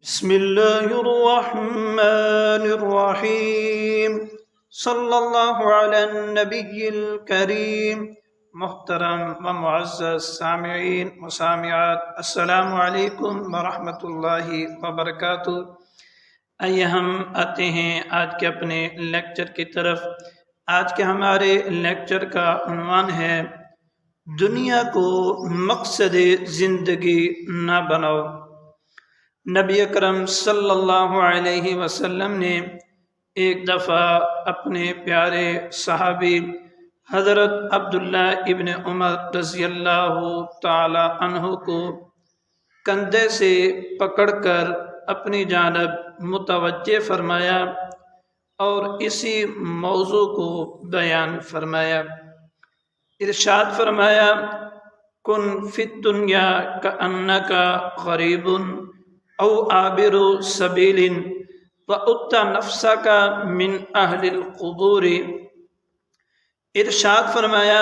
بسم اللہ الرحمن الرحیم صلی اللہ علی النبی الکریم۔ محترم و معزز سامعین و سامعات، السلام علیکم ورحمۃ اللہ وبرکاتہ۔ آئیے ہم آتے ہیں آج کے اپنے لیکچر کی طرف۔ آج کے ہمارے لیکچر کا عنوان ہے دنیا کو مقصد زندگی نہ بناؤ۔ نبی اکرم صلی اللہ علیہ وسلم نے ایک دفعہ اپنے پیارے صحابی حضرت عبداللہ ابن عمر رضی اللہ تعالی عنہ کو کندھے سے پکڑ کر اپنی جانب متوجہ فرمایا اور اسی موضوع کو بیان فرمایا۔ ارشاد فرمایا، کن فی الدنیا کأنک غریب او عابر سبیل وَأُتَّ نَفْسَكَ من اہل القبور۔ ارشاد فرمایا،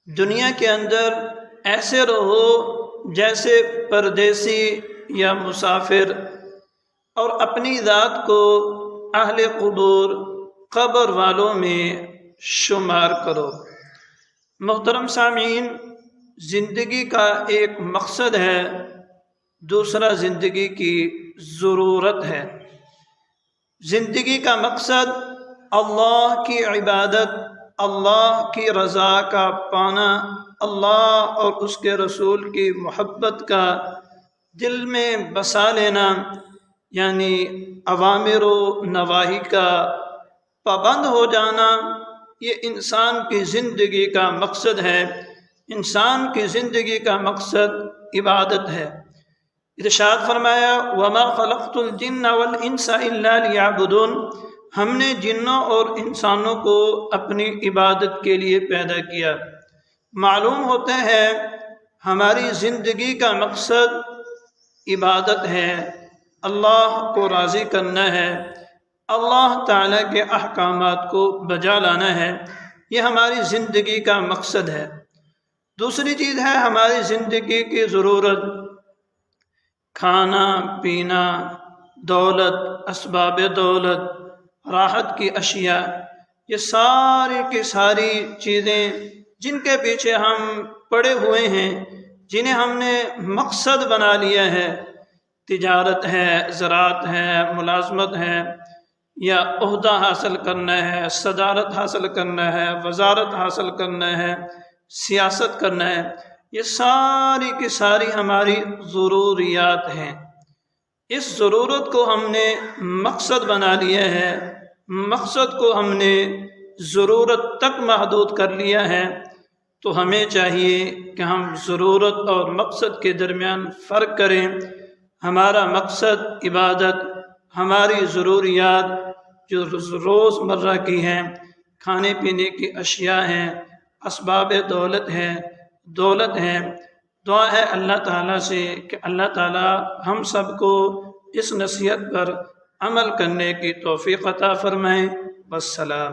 دنیا کے اندر ایسے رہو جیسے پردیسی یا مسافر، اور اپنی ذات کو اہل قبور قبر والوں میں شمار کرو۔ محترم سامعین، زندگی کا ایک مقصد ہے، دوسرا زندگی کی ضرورت ہے۔ زندگی کا مقصد اللہ کی عبادت، اللہ کی رضا کا پانا، اللہ اور اس کے رسول کی محبت کا دل میں بسا لینا، یعنی اوامر و نواہی کا پابند ہو جانا، یہ انسان کی زندگی کا مقصد ہے۔ انسان کی زندگی کا مقصد عبادت ہے۔ ارشاد فرمایا، وَمَا خَلَقْتُ الْجِنَّ وَالْإِنسَ إِلَّا لِيَعْبُدُونَ۔ ہم نے جنوں اور انسانوں کو اپنی عبادت کے لیے پیدا کیا۔ معلوم ہوتا ہے ہماری زندگی کا مقصد عبادت ہے، اللہ کو راضی کرنا ہے، اللہ تعالیٰ کے احکامات کو بجا لانا ہے، یہ ہماری زندگی کا مقصد ہے۔ دوسری چیز ہے ہماری زندگی کی ضرورت، کھانا پینا، دولت، اسباب دولت، راحت کی اشیاء، یہ ساری کی ساری چیزیں جن کے پیچھے ہم پڑے ہوئے ہیں، جنہیں ہم نے مقصد بنا لیا ہے، تجارت ہے، زراعت ہے، ملازمت ہے، یا عہدہ حاصل کرنا ہے، صدارت حاصل کرنا ہے، وزارت حاصل کرنا ہے، سیاست کرنا ہے، یہ ساری کی ساری ہماری ضروریات ہیں۔ اس ضرورت کو ہم نے مقصد بنا لیا ہے، مقصد کو ہم نے ضرورت تک محدود کر لیا ہے، تو ہمیں چاہیے کہ ہم ضرورت اور مقصد کے درمیان فرق کریں۔ ہمارا مقصد عبادت، ہماری ضروریات جو روز مرہ کی ہیں، کھانے پینے کی اشیاء ہیں، اسباب دولت ہیں، دعا ہے اللہ تعالیٰ سے کہ اللہ تعالیٰ ہم سب کو اس نصیحت پر عمل کرنے کی توفیق عطا فرمائیں۔ والسلام۔